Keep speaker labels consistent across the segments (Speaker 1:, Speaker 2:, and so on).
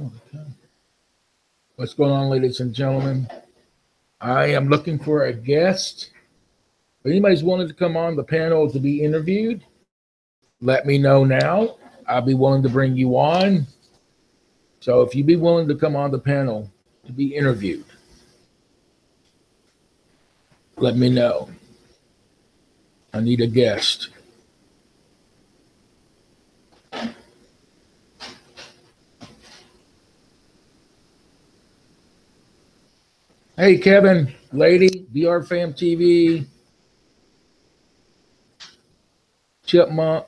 Speaker 1: Okay. What's going on, ladies and gentlemen? I am looking for a guest. If anybody's willing to come on the panel to be interviewed, let me know now. I'll be willing to bring you on. So if you'd be willing to come on the panel to be interviewed, let me know. I need a guest. Hey, Kevin, lady, VR Fam TV, Chipmunk,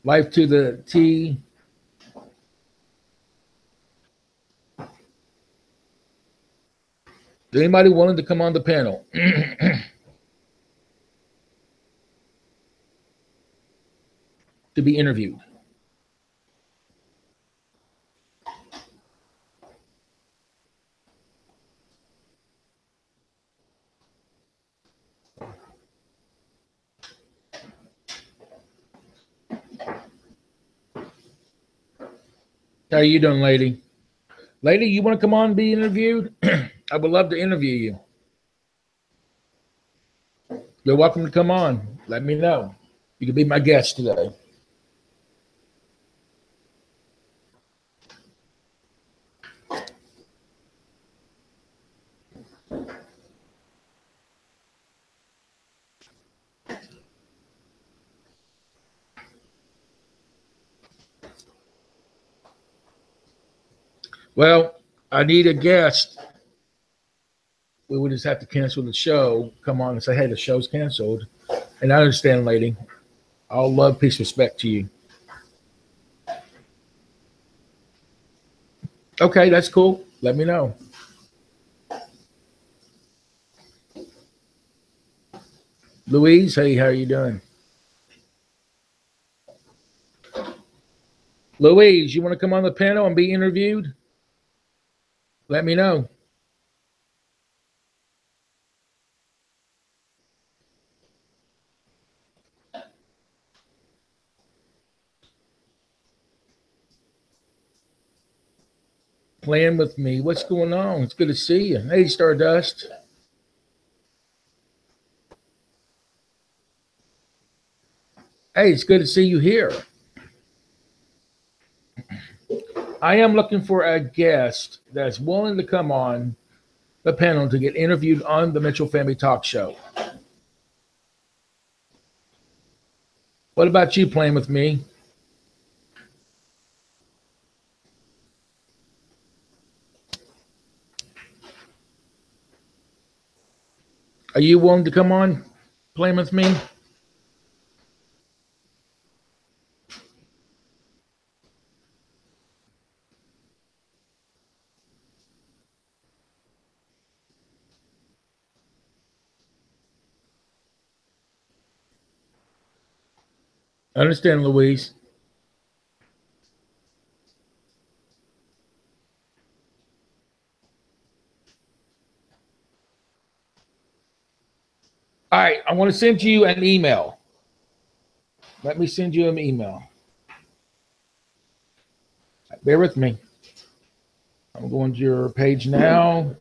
Speaker 1: Life to the T. Is anybody willing to come on the panel? To be interviewed? How are you doing, lady? Lady, you want to come on and be interviewed? I would love to interview you. You're welcome to come on. Let me know. You can be my guest today. Well, I need a guest. We would just have to cancel the show. Come on and say, hey, the show's canceled. And I understand, lady. All love, peace, respect to you. Okay, that's cool. Let me know. Louise, hey, how are you doing? Louise, you want to come on the panel and be interviewed? Let me know. Playing with me. What's going on? It's good to see you. Hey, Stardust. Hey, it's good to see you here. I am looking for a guest that's willing to come on the panel to get interviewed on the Mitchell Family Talk Show. What about you playing with me? Are you willing to come on playing with me? I understand, Louise. All right, I want to send you an email. Let me send you an email. Bear with me. I'm going to your page now.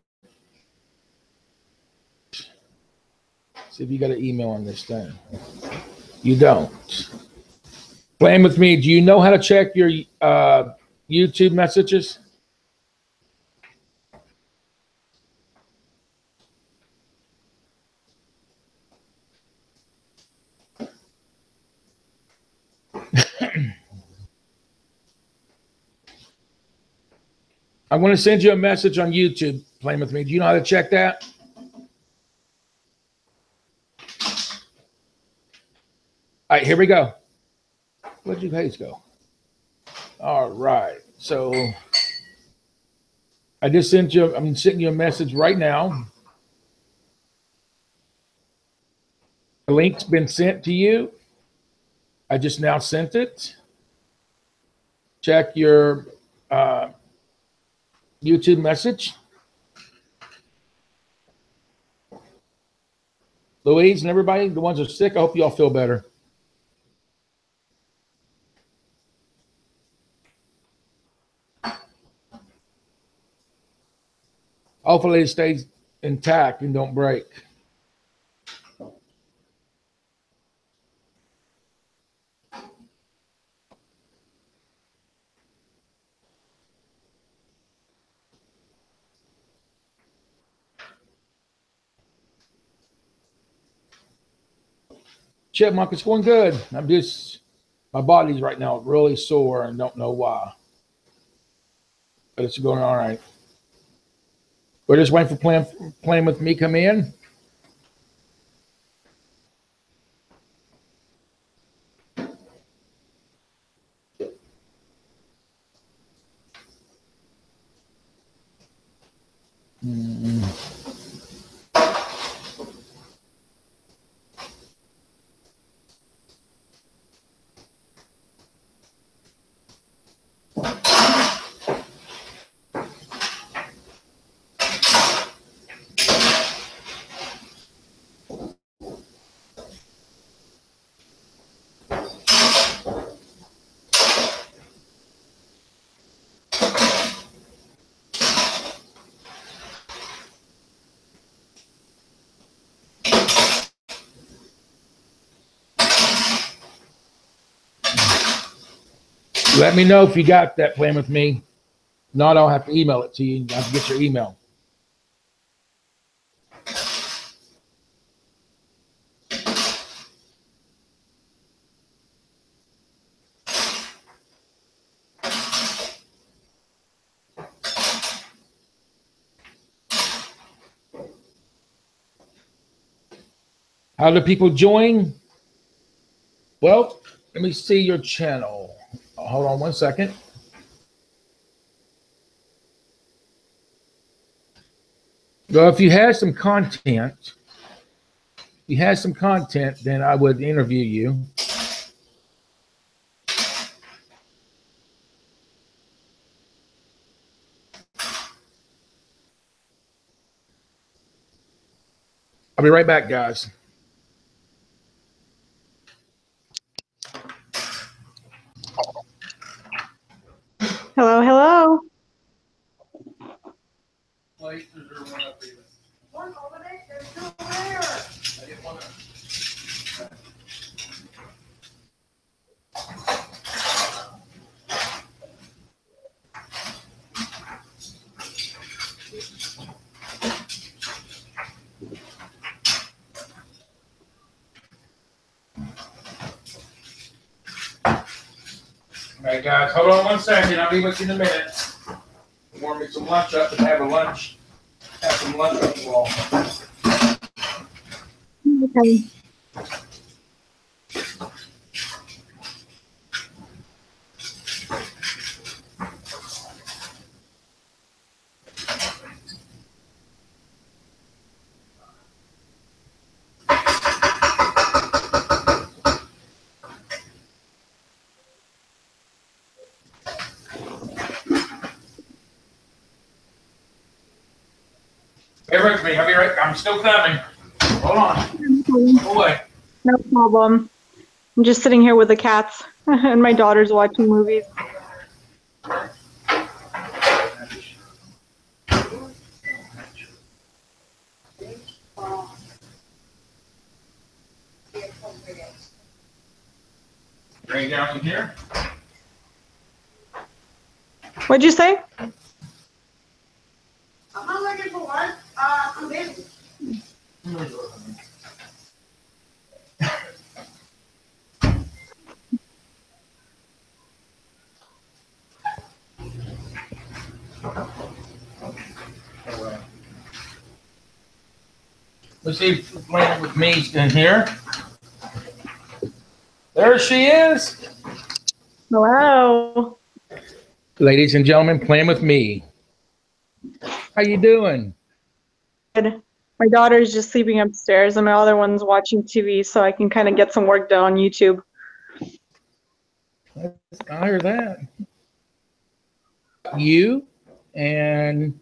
Speaker 1: See if you got an email on this thing. You don't. Playing with me. Do you know how to check your YouTube messages? I'm going to send you a message on YouTube. Playing with me. Do you know how to check that? All right, here we go. Where'd you guys go? All right. So I just sent you, I'm sending you a message right now. The link's been sent to you. I just now sent it. Check your YouTube message. Louise and everybody, the ones that are sick, I hope you all feel better. Hopefully it stays intact and don't break. Chipmunk, it's going good. My body's right now really sore and don't know why. But it's going all right. We're just waiting for playing with me come in. Let me know if you got that playing with me. Not, I'll have to email it to you. I have to get your email. How do people join? Well, let me see your channel. Hold on one second. Well, if you had some content, then I would interview you. I'll be right back, guys.
Speaker 2: Hello, hello.
Speaker 1: Wait, is there one up here? One over there. There's two over there. I get one up. All right, guys, hold on one second. I'll be with you in a minute. Warm me some lunch up and have some lunch up the wall.
Speaker 2: Okay.
Speaker 1: Bear with me. I'll be right. I'm still coming. Hold on. Go away.
Speaker 2: No problem. I'm just sitting here with the cats and my daughter's watching movies.
Speaker 1: Bring it down in here.
Speaker 2: What'd you say?
Speaker 3: I'm not looking for one. I'm busy.
Speaker 1: Let's see if playing with me in here. There she is.
Speaker 2: Hello.
Speaker 1: Ladies and gentlemen, playing with me. How you doing?
Speaker 2: Good. My daughter's just sleeping upstairs and my other one's watching TV so I can kind of get some work done on YouTube.
Speaker 1: I hear that. You and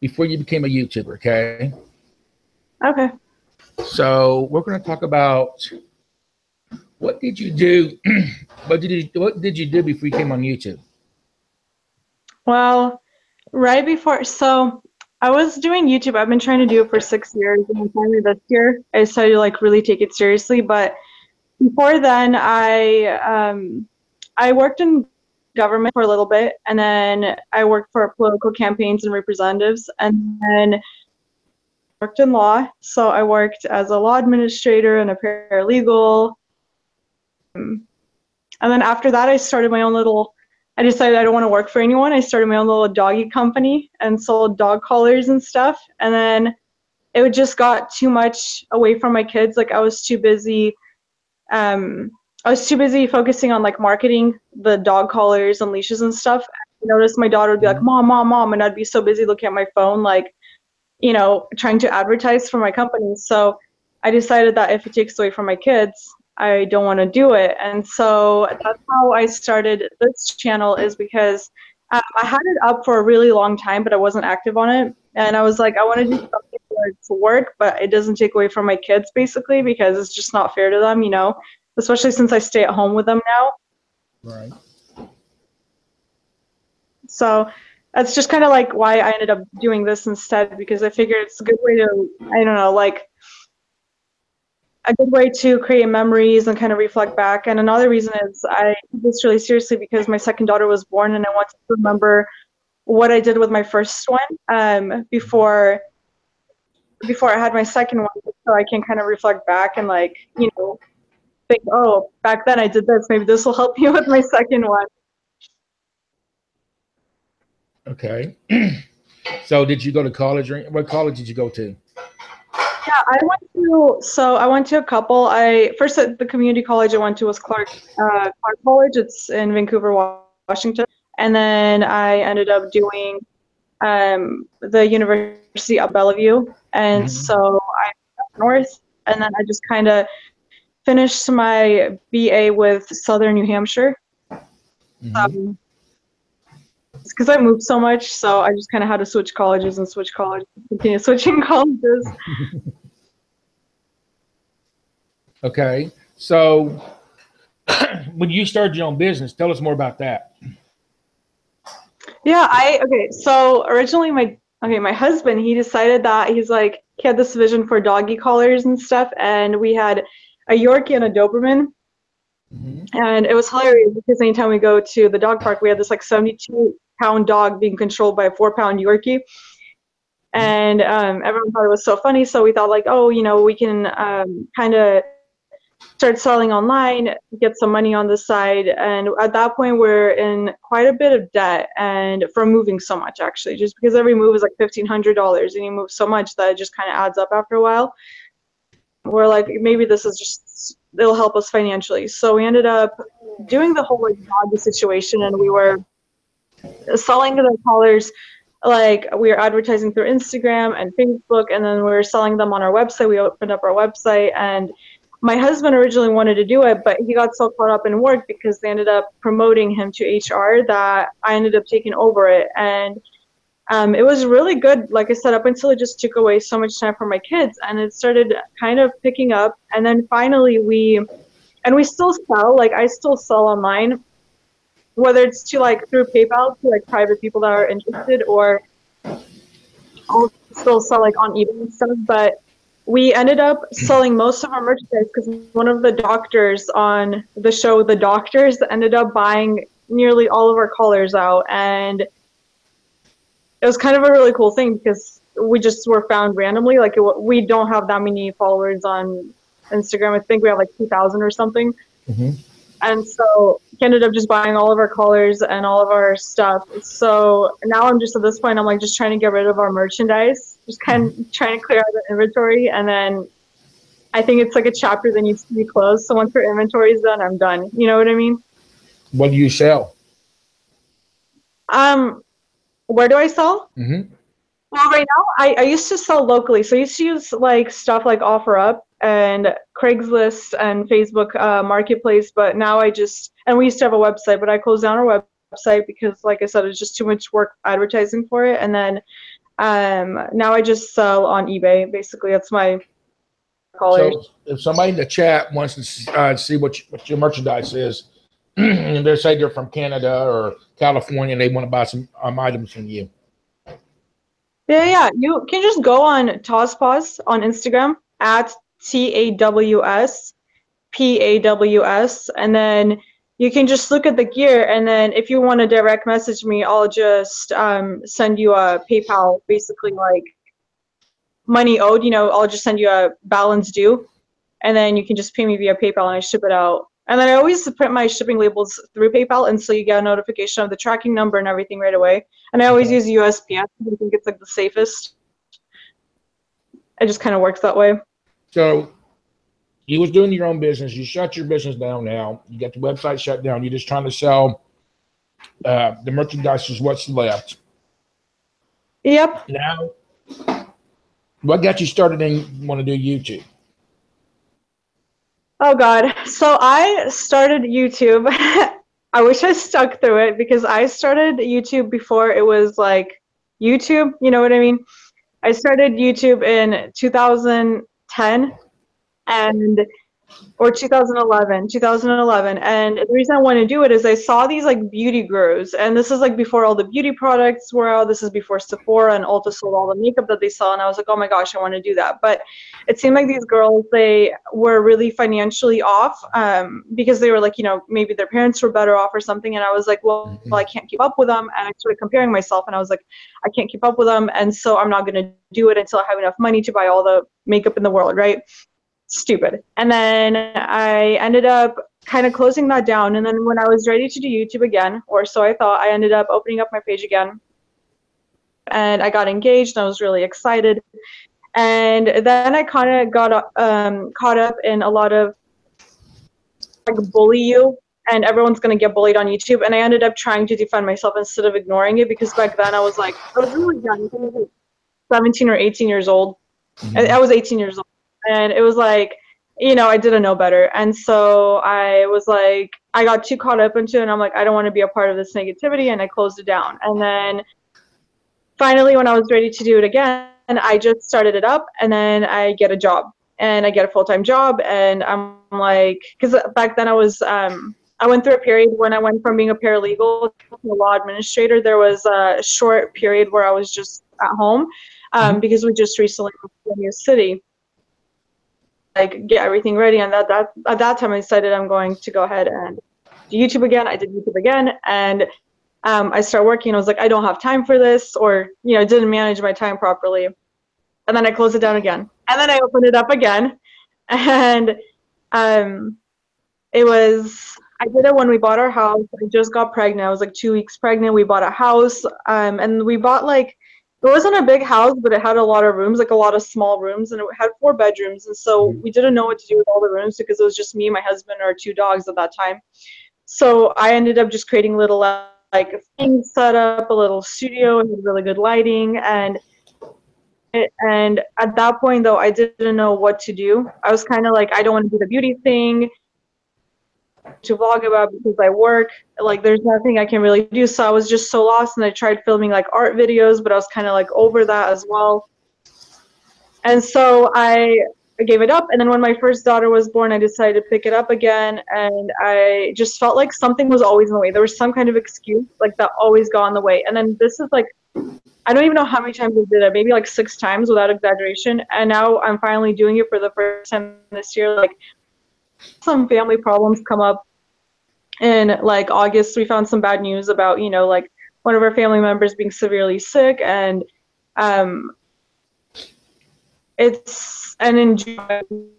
Speaker 1: before you became a YouTuber, okay?
Speaker 2: Okay.
Speaker 1: So we're going to talk about what did you do? What did you do before you came on YouTube?
Speaker 2: Well, right before, so I was doing YouTube. I've been trying to do it for 6 years, and then finally this year I decided to like really take it seriously. But before then, I worked in government for a little bit, and then I worked for political campaigns and representatives, and then worked in law. So I worked as a law administrator and a paralegal. And then after that, I started my own little, I decided I don't want to work for anyone. I started my own little doggy company and sold dog collars and stuff. And then it just got too much away from my kids. Like I was too busy. I was too busy focusing on like marketing the dog collars and leashes and stuff. I noticed my daughter would be like, Mom, Mom, Mom. And I'd be so busy looking at my phone, like, you know, trying to advertise for my company. So I decided that if it takes away from my kids, I don't want to do it. And so that's how I started this channel, is because I had it up for a really long time, but I wasn't active on it. And I was like, I want to do something where it's work, but it doesn't take away from my kids, basically, because it's just not fair to them, you know, especially since I stay at home with them now.
Speaker 1: Right.
Speaker 2: So that's just kind of like why I ended up doing this instead, because I figured it's a good way to, I don't know, like a good way to create memories and kind of reflect back. And another reason is I took this really seriously because my second daughter was born, and I wanted to remember what I did with my first one before I had my second one, so I can kind of reflect back and like, you know, think, oh, back then I did this. Maybe this will help me with my second one.
Speaker 1: Okay. So did you go to college, or what college did you go to?
Speaker 2: Yeah, I went to a couple. First at the community college I went to was Clark College. It's in Vancouver, Washington. And then I ended up doing the University of Bellevue. And so I went up north, and then I just kind of finished my BA with Southern New Hampshire. Because I moved so much, so I just kind of had to switch colleges and continue switching colleges.
Speaker 1: Okay. So when you started your own business, tell us more about that.
Speaker 2: Yeah, so originally my husband, he decided that he had this vision for doggy collars and stuff, and we had a Yorkie and a Doberman. And it was hilarious because anytime we go to the dog park, we had this like 72-pound dog being controlled by a 4-pound Yorkie. And everyone thought it was so funny, so we thought like, oh, you know, we can kind of start selling online, get some money on the side. And at that point, we're in quite a bit of debt, and from moving so much, actually, just because every move is like $1,500, and you move so much that it just kind of adds up after a while. We're like, maybe this is just, it'll help us financially. So we ended up doing the whole like doggy situation, and we were selling the collars. Like we were advertising through Instagram and Facebook, and then we were selling them on our website. We opened up our website, and my husband originally wanted to do it, but he got so caught up in work because they ended up promoting him to HR that I ended up taking over it. And it was really good, like I said, up until it just took away so much time from my kids, and it started kind of picking up. And then finally we still sell, like I still sell online, whether it's to like through PayPal to like private people that are interested, or I'll still sell like on eBay and stuff. But we ended up selling most of our merchandise because one of the doctors on the show, The Doctors, ended up buying nearly all of our collars out. And it was kind of a really cool thing because we just were found randomly. Like we don't have that many followers on Instagram. I think we have like 2,000 or something. And so he ended up just buying all of our collars and all of our stuff. So now I'm just at this point, I'm like just trying to get rid of our merchandise, just kind of trying to clear out the inventory. And then I think it's like a chapter that needs to be closed. So once our inventory is done, I'm done. You know what I mean?
Speaker 1: What do you sell?
Speaker 2: Where do I sell? Well, right now, I used to sell locally. So I used to use like stuff like OfferUp and Craigslist and Facebook Marketplace. But now and we used to have a website, but I closed down our website because, like I said, it's just too much work advertising for it. And then now I just sell on eBay. Basically, that's my collars.
Speaker 1: So if somebody in the chat wants to see what your merchandise is, and they say they're from Canada or California, and they want to buy some items from you.
Speaker 2: Yeah. You can just go on Tawspaws on Instagram at TAWSPAWS, and then you can just look at the gear, and then if you want to direct message me, I'll just send you a PayPal, basically like money owed. I'll just send you a balance due, and then you can just pay me via PayPal and I ship it out. And then I always print my shipping labels through PayPal, and so you get a notification of the tracking number and everything right away. And I always use USPS because I think it's like the safest. It just kind of works that way.
Speaker 1: So you was doing your own business. You shut your business down now. You got the website shut down. You're just trying to sell the merchandise is what's left.
Speaker 2: Yep.
Speaker 1: Now, what got you started and want to do YouTube?
Speaker 2: Oh God. So I started YouTube. I wish I stuck through it because I started YouTube before it was like YouTube. You know what I mean? I started YouTube in 2010 or 2011. And the reason I want to do it is I saw these like beauty gurus, and this is like before all the beauty products were out. This is before Sephora and Ulta sold all the makeup that they sell. And I was like, oh my gosh, I want to do that. But it seemed like these girls, they were really financially off because they were like, maybe their parents were better off or something. And I was like, well, I can't keep up with them. And I started comparing myself, and I was like, I can't keep up with them. And so I'm not going to do it until I have enough money to buy all the makeup in the world, right? Stupid. And then I ended up kind of closing that down. And then when I was ready to do YouTube again, or so I thought, I ended up opening up my page again. And I got engaged, and I was really excited. And then I kind of got caught up in a lot of like bully you, and everyone's going to get bullied on YouTube. And I ended up trying to defend myself instead of ignoring it, because back then I was really young. I was like 17 or 18 years old. I was 18 years old. And it was like, I didn't know better. And so I was like, I got too caught up into it, and I'm like, I don't want to be a part of this negativity, and I closed it down. And then finally, when I was ready to do it again, I just started it up, and then I get a job, and I get a full-time job. And I'm like, because back then I went through a period when I went from being a paralegal to a law administrator. There was a short period where I was just at home because we just recently moved to a new city. Like get everything ready, and at that time I decided I'm going to go ahead and do YouTube again. I did YouTube again, and I started working. I was like, I don't have time for this, or didn't manage my time properly. And then I closed it down again, and then I opened it up again, and I did it when we bought our house. I just got pregnant. I was like 2 weeks pregnant. We bought a house, and we bought it wasn't a big house, but it had a lot of rooms, like a lot of small rooms, and it had 4 bedrooms. And so we didn't know what to do with all the rooms because it was just me, my husband, our 2 dogs at that time. So I ended up just creating little like things, set up a little studio and really good lighting. And at that point, though, I didn't know what to do. I was kind of like, I don't want to do the beauty thing to vlog about because I work. Like there's nothing I can really do. So I was just so lost, and I tried filming like art videos, but I was kind of like over that as well. And so I gave it up. And then when my first daughter was born, I decided to pick it up again, and I just felt like something was always in the way. There was some kind of excuse like that always got in the way. And then this is like, I don't even know how many times I did it, maybe like 6 times without exaggeration. And now I'm finally doing it for the first time this year. Like some family problems come up in like August. We found some bad news about, like one of our family members being severely sick, and in June,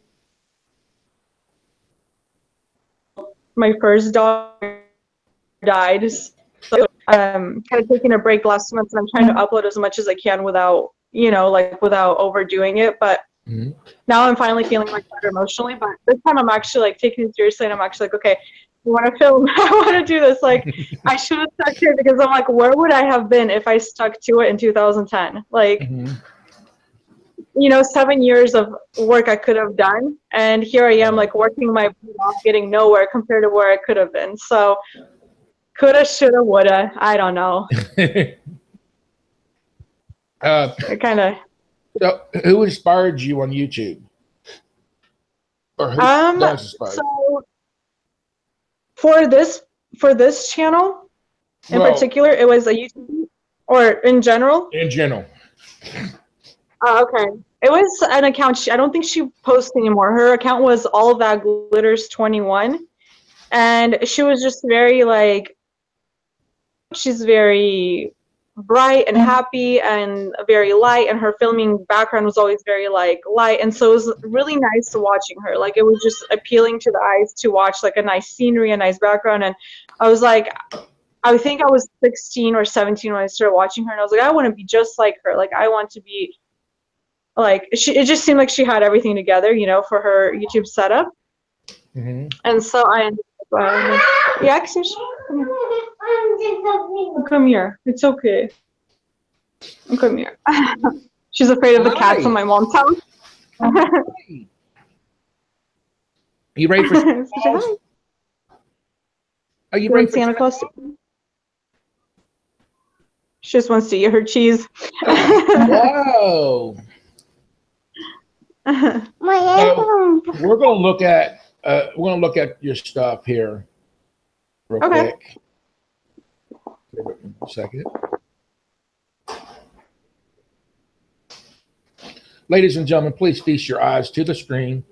Speaker 2: my first dog died. So kind of taking a break last month, and I'm trying to upload as much as I can without, without overdoing it. But now I'm finally feeling like better emotionally. But this time I'm actually like taking it seriously, and I'm actually like, okay, I want to film. I want to do this. Like I should have stuck here, because I'm like, where would I have been if I stuck to it in 2010? Like, 7 years of work I could have done, and here I am like working my butt off, getting nowhere compared to where I could have been. So coulda, shoulda, woulda. I don't know. Kind of.
Speaker 1: So who inspired you on YouTube? Or who does inspire you?
Speaker 2: So for this channel in particular, it was a YouTube, or in general?
Speaker 1: In general.
Speaker 2: Oh, okay. It was an account. I don't think she posts anymore. Her account was All That Glitters 21, and she was just very like, she's very bright and happy and very light, and her filming background was always very like light, and so it was really nice watching her. Like it was just appealing to the eyes to watch like a nice scenery, a nice background, and I was like, I think I was 16 or 17 when I started watching her, and I was like, I want to be just like her. Like I want to be like she. It just seemed like she had everything together, you know, for her YouTube setup.
Speaker 1: Mm-hmm.
Speaker 2: And so I ended up, yeah, come here. It's okay. Come here. She's afraid of the cats in my mom's house.
Speaker 1: You ready for Santa Claus? Are you ready for
Speaker 2: Santa Claus? She just wants to eat her cheese.
Speaker 1: Whoa. So we're gonna look at your stuff here real quick. A second. Ladies and gentlemen, please feast your eyes to the screen.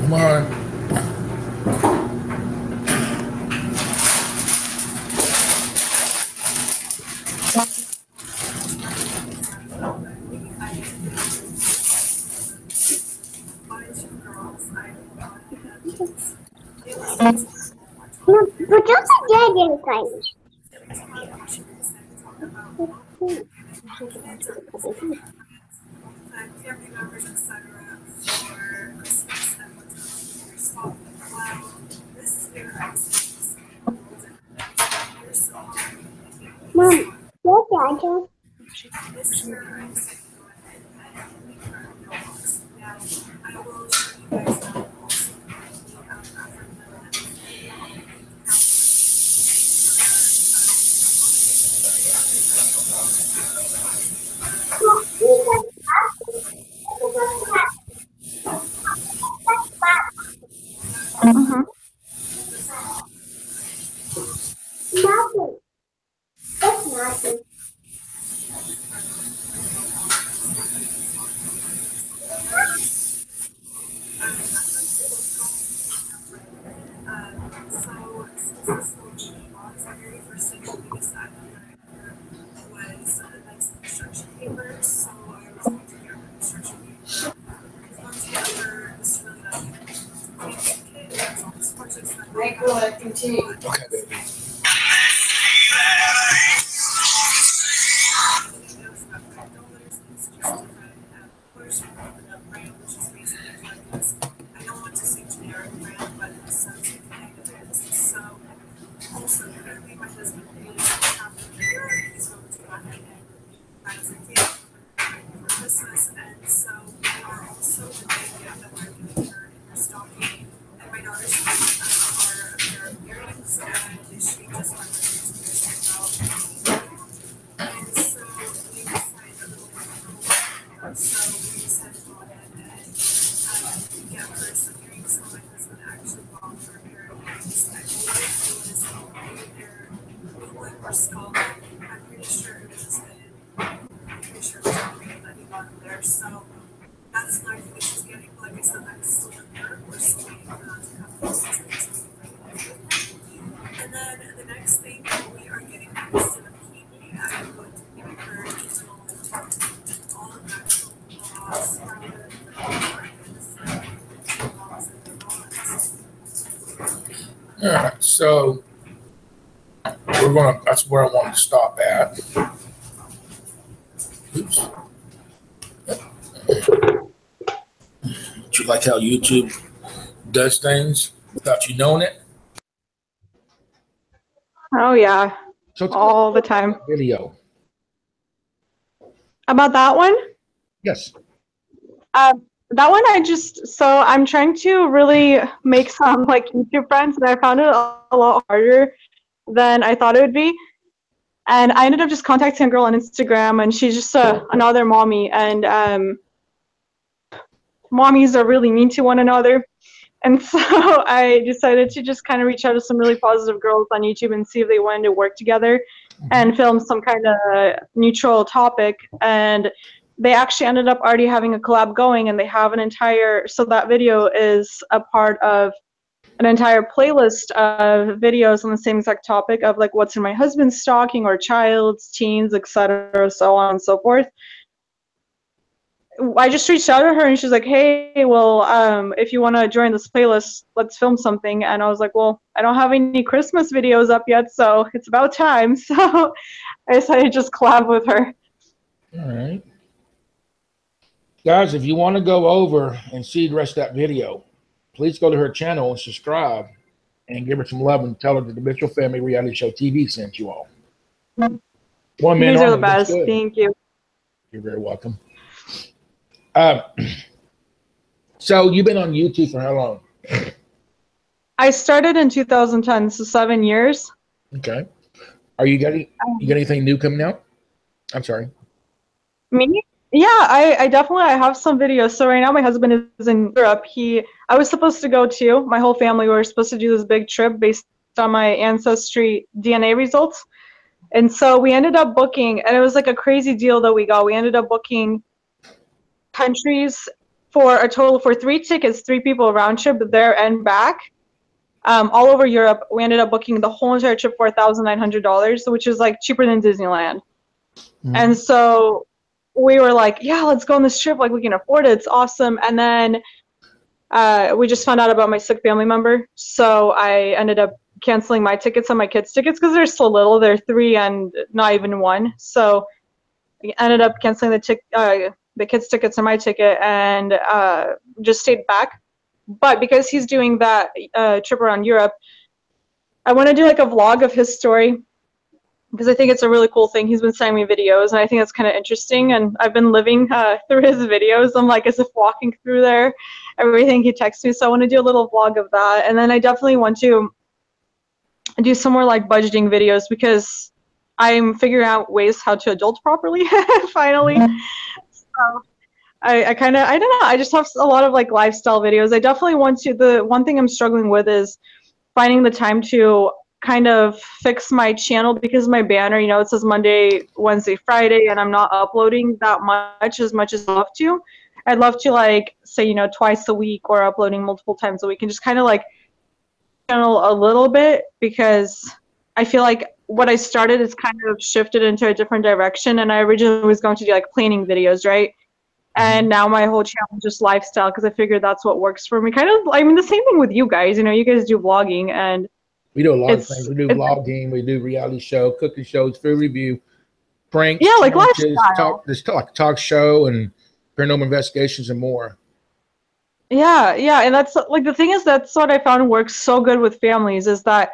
Speaker 1: Come on.
Speaker 4: But just a dead inside.
Speaker 3: Family members, etc. for Christmas and wow, this year I was
Speaker 4: Mom, where's Dad?
Speaker 3: this year I decided to go ahead and make my own mailbox. Now I will show you guys that also
Speaker 4: Nothing. It's nothing.
Speaker 3: so since this little box, the very first thing we decided was nice construction paper. So I was going to get construction paper. Because once you have this really nice kit, that's all this projects that
Speaker 5: Michael, continue.
Speaker 1: Okay, baby.
Speaker 3: I don't want to say generic brand, but it sounds like it is. So, also, currently my husband is half of the year. He's going to go ahead and buy us a cake for Christmas. And so, we are also the idea that we're giving her in her stocking. And my daughter's are a pair of earrings, and she just wanted to about. And so, we decided a little bit. So, we decided to go ahead and get her some earrings. So, my husband actually bought her a pair of earrings that was either or skull. I'm pretty sure it was that he got there. So, that's not what she's getting. Like I said, that's still in there. We're still waiting for that to come through. And then the next thing we are getting is the bikini. I'm going to give her all of natural gloss
Speaker 1: All right, so that's where I want to stop at. Oops. Do you like how YouTube does things without you knowing it?
Speaker 2: Oh yeah,
Speaker 1: So
Speaker 2: all the time.
Speaker 1: video.
Speaker 2: About that one?
Speaker 1: Yes.
Speaker 2: That one I'm trying to really make some like YouTube friends, and I found it a lot harder than I thought it would be. And I ended up just contacting a girl on Instagram, and she's just another mommy, and mommies are really mean to one another. And so I decided to just kind of reach out to some really positive girls on YouTube and see if they wanted to work together and film some kind of neutral topic. And they actually ended up already having a collab going, and they have an entire, so that video is a part of an entire playlist of videos on the same exact topic of like what's in my husband's stocking or child's, teens, etc., so on and so forth. I just reached out to her and she's like, hey, well, if you want to join this playlist, let's film something. And I was like, well, I don't have any Christmas videos up yet, so it's about time. So I decided to just collab with her.
Speaker 1: All right. Guys, if you want to go over and see the rest of that video, please go to her channel and subscribe and give her some love and tell her that the Mitchell Family Reality Show TV sent you all. One man
Speaker 2: These are the
Speaker 1: on it, that's
Speaker 2: best.
Speaker 1: good.
Speaker 2: Thank you.
Speaker 1: You're very welcome. So you've been on YouTube for how long?
Speaker 2: I started in 2010, so 7 years.
Speaker 1: Okay. Are you got anything new coming out? I'm sorry.
Speaker 2: Me? Yeah, I definitely have some videos. So right now my husband is in Europe. I was supposed to go too. My whole family were supposed to do this big trip based on my ancestry DNA results. And so we ended up booking, and it was like a crazy deal that we got. We ended up booking countries for a total for 3 tickets, 3 people round trip there and back, all over Europe. We ended up booking the whole entire trip for $1,900, which is like cheaper than Disneyland. And so we were like, yeah, let's go on this trip. Like, we can afford it. It's awesome. And then we just found out about my sick family member. So I ended up canceling my tickets and my kids' tickets because they're so little. They're 3 and not even 1. So I ended up canceling the kids' tickets and my ticket, and just stayed back. But because he's doing that trip around Europe, I want to do like a vlog of his story, because I think it's a really cool thing. He's been sending me videos, and I think that's kind of interesting. And I've been living through his videos. I'm like as if walking through there, everything he texts me. So I want to do a little vlog of that. And then I definitely want to do some more like budgeting videos, because I'm figuring out ways how to adult properly finally. So I don't know, I just have a lot of like lifestyle videos. I definitely want to, the one thing I'm struggling with is finding the time to kind of fix my channel, because my banner, you know, it says Monday, Wednesday, Friday, and I'm not uploading that much as I'd love to. I'd love to like say, you know, twice a week or uploading multiple times a week, and just kind of like channel a little bit, because I feel like what I started is kind of shifted into a different direction. And I originally was going to do like planning videos, right? And now my whole channel is just lifestyle, because I figured that's what works for me. Kind of, I mean, the same thing with you guys. You know, you guys do vlogging, and
Speaker 1: we do a lot of things. We do vlogging, we do reality show, cooking shows, food review, pranks,
Speaker 2: yeah, like
Speaker 1: challenges,
Speaker 2: lifestyle.
Speaker 1: talk show, and paranormal investigations and more.
Speaker 2: Yeah, and that's like the thing is, that's what I found works so good with families, is that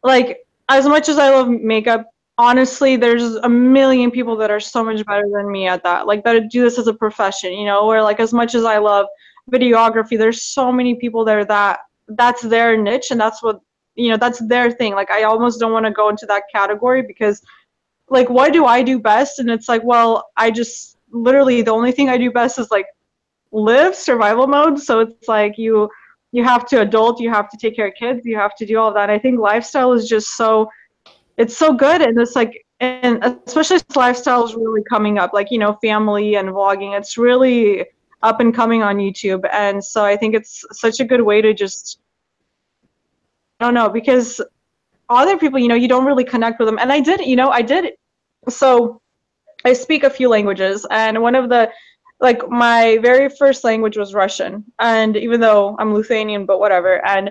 Speaker 2: like, as much as I love makeup, honestly, there's a million people that are so much better than me at that, like that do this as a profession, you know, or like as much as I love videography, there's so many people there that's their niche, and that's what, you know, that's their thing. Like, I almost don't want to go into that category, because like, what do I do best? And it's like, well, I just literally, the only thing I do best is like live survival mode. So it's like you have to adult, you have to take care of kids, you have to do all of that. I think lifestyle is just so, it's so good. And it's like, and especially this lifestyle is really coming up, like, you know, family and vlogging, it's really up and coming on YouTube. And so I think it's such a good way to just, I don't know, because other people, you know, you don't really connect with them. And I did, so I speak a few languages, and one of the, like, my very first language was Russian, and even though I'm Lithuanian, but whatever. And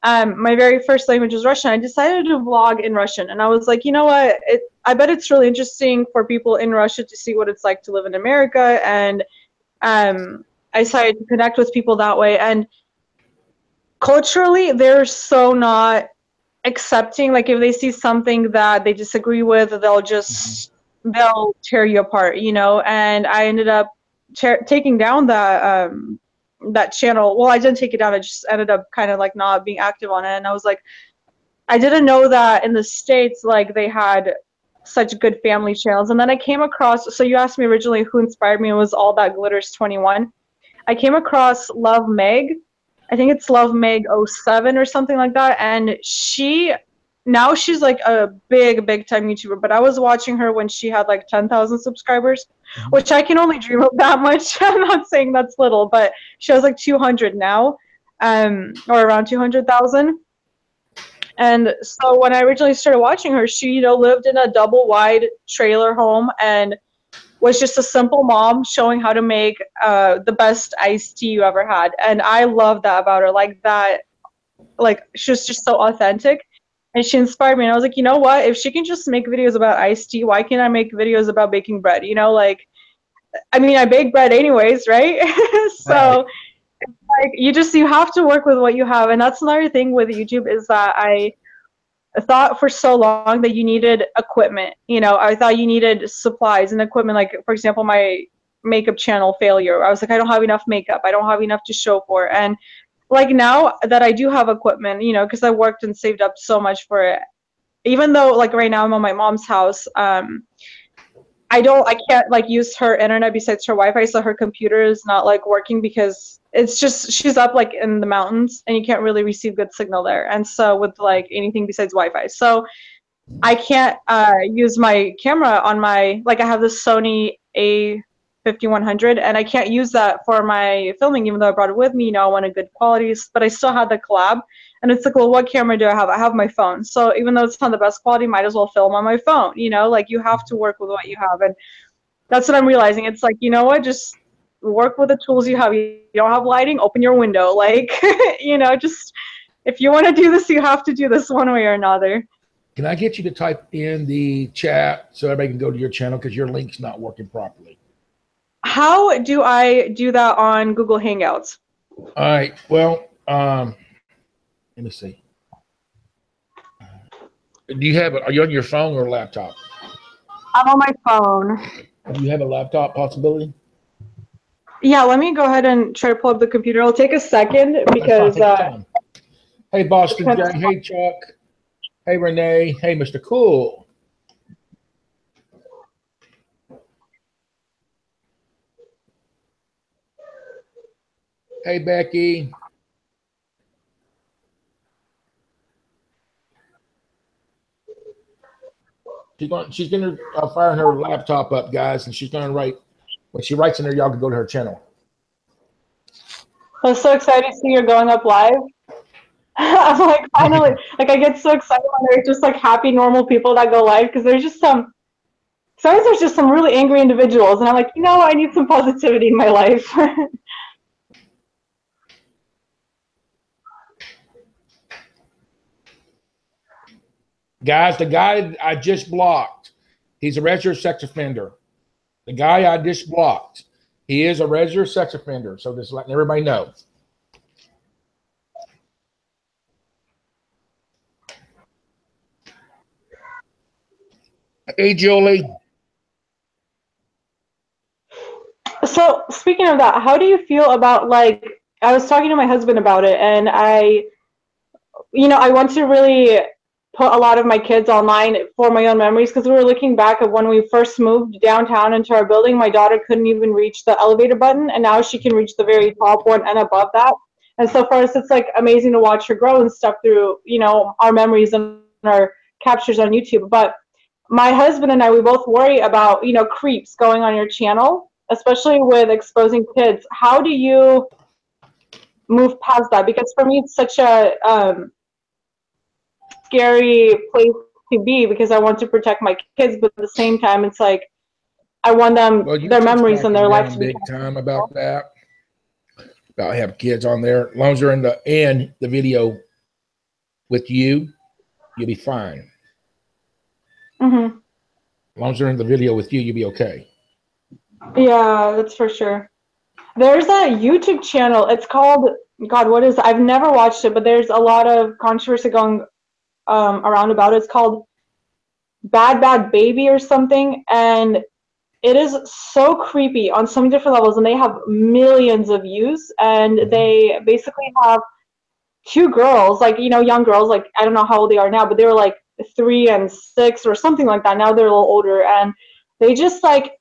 Speaker 2: my very first language was Russian. I decided to vlog in Russian, and I was like, you know what? I bet it's really interesting for people in Russia to see what it's like to live in America. And I decided to connect with people that way. And culturally, they're so not accepting. Like, if they see something that they disagree with, they'll tear you apart, you know. And I ended up taking down that channel. Well, I didn't take it down, I just ended up kind of like not being active on it. And I was like, I didn't know that in the States, like, they had such good family channels. And then I came across, so you asked me originally who inspired me. It was All That Glitters 21. I came across Love Meg, I think it's Love Meg 07 or something like that. And now she's like a big time YouTuber, but I was watching her when she had like 10,000 subscribers, which I can only dream of that much. I'm not saying that's little, but she has like 200 now, or around 200,000. And so when I originally started watching her, she, you know, lived in a double wide trailer home and was just a simple mom showing how to make the best iced tea you ever had. And I love that about her. Like that, like she was just so authentic. And she inspired me. And I was like, you know what? If she can just make videos about iced tea, why can't I make videos about baking bread? You know, like, I mean, I bake bread anyways, right? So like you have to work with what you have. And that's another thing with YouTube is that I thought for so long that you needed equipment. You know, I thought you needed supplies and equipment. Like, for example, my makeup channel failure. I was like, I don't have enough makeup. I don't have enough to show for. And like now that I do have equipment, you know, because I worked and saved up so much for it, even though like right now I'm on my mom's house, I can't like use her internet besides her Wi-Fi, so her computer is not like working because it's just she's up like in the mountains and you can't really receive good signal there. And so with like anything besides Wi-Fi, so I can't use my camera on my, like I have this Sony A5100 and I can't use that for my filming even though I brought it with me. You know, I wanted good qualities, but I still had the collab. And it's like, well, what camera do I have? I have my phone. So even though it's not the best quality, might as well film on my phone. You know, like you have to work with what you have. And that's what I'm realizing. It's like, you know what, just work with the tools you have. You don't have lighting, open your window. Like, you know, just if you want to do this, you have to do this one way or another.
Speaker 1: Can I get you to type in the chat so everybody can go to your channel because your link's not working properly?
Speaker 2: How do I do that on Google Hangouts?
Speaker 1: All right. Well, let me see. Do you have it? Are you on your phone or laptop?
Speaker 2: I'm on my phone.
Speaker 1: Do you have a laptop possibility?
Speaker 2: Yeah, let me go ahead and try to pull up the computer. It'll take a second because.
Speaker 1: Hey, Boston Gang. Hey, Chuck. Hey, Renee. Hey, Mr. Cool. Hey, Becky. She's gonna fire her laptop up, guys, and she's gonna write. When she writes in there, y'all can go to her channel.
Speaker 2: I'm so excited to see you're going up live. I'm like, finally, like I get so excited when there's just like happy, normal people that go live because there's just sometimes there's just some really angry individuals, and I'm like, you know, I need some positivity in my life.
Speaker 1: Guys, the guy I just blocked, he's a registered sex offender. The guy I just blocked, he is a registered sex offender. So just letting everybody know. Hey, Julie.
Speaker 2: So speaking of that, how do you feel about, like, I was talking to my husband about it, and I want to really put a lot of my kids online for my own memories, because we were looking back at when we first moved downtown into our building. My daughter couldn't even reach the elevator button, and now she can reach the very top one and above that. And so for us, it's like amazing to watch her grow and stuff through, you know, our memories and our captures on YouTube. But my husband and I, we both worry about, you know, creeps going on your channel, especially with exposing kids. How do you move past that? Because for me, it's such a scary place to be, because I want to protect my kids, but at the same time, it's like I want them, their memories and their life to be
Speaker 1: big time about that. About having kids on there. As long as they're in the video with you, you'll be fine.
Speaker 2: Mm-hmm.
Speaker 1: As long as they're in the video with you, you'll be okay.
Speaker 2: Yeah, that's for sure. There's a YouTube channel. It's called, God, what is it? I've never watched it, but there's a lot of controversy going around about it. It's called Bad Baby or something, and it is so creepy on some different levels, and they have millions of views, and they basically have two girls, like, you know, young girls, like, I don't know how old they are now, but they were like 3 and 6 or something like that. Now they're a little older, and they just like,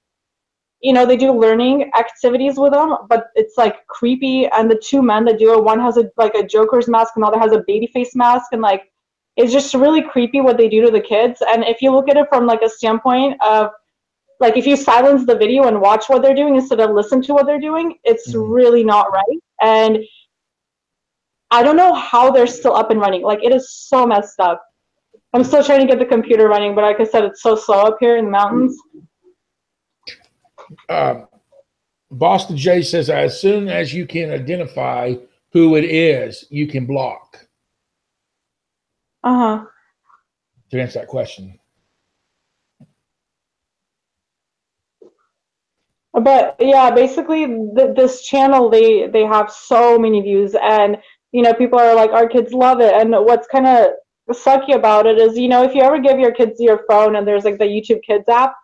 Speaker 2: you know, they do learning activities with them, but it's like creepy. And the two men that do it, one has a Joker's mask and the other has a baby face mask, and like it's just really creepy what they do to the kids. And if you look at it from like a standpoint of like if you silence the video and watch what they're doing instead of listen to what they're doing, it's really not right. And I don't know how they're still up and running. Like it is so messed up. I'm still trying to get the computer running, but like I said, it's so slow up here in the mountains.
Speaker 1: Boston J says, as soon as you can identify who it is, you can block.
Speaker 2: To
Speaker 1: answer that question.
Speaker 2: But yeah, basically this channel, they have so many views, and you know, people are like, our kids love it. And what's kind of sucky about it is, you know, if you ever give your kids your phone and there's like the YouTube Kids app,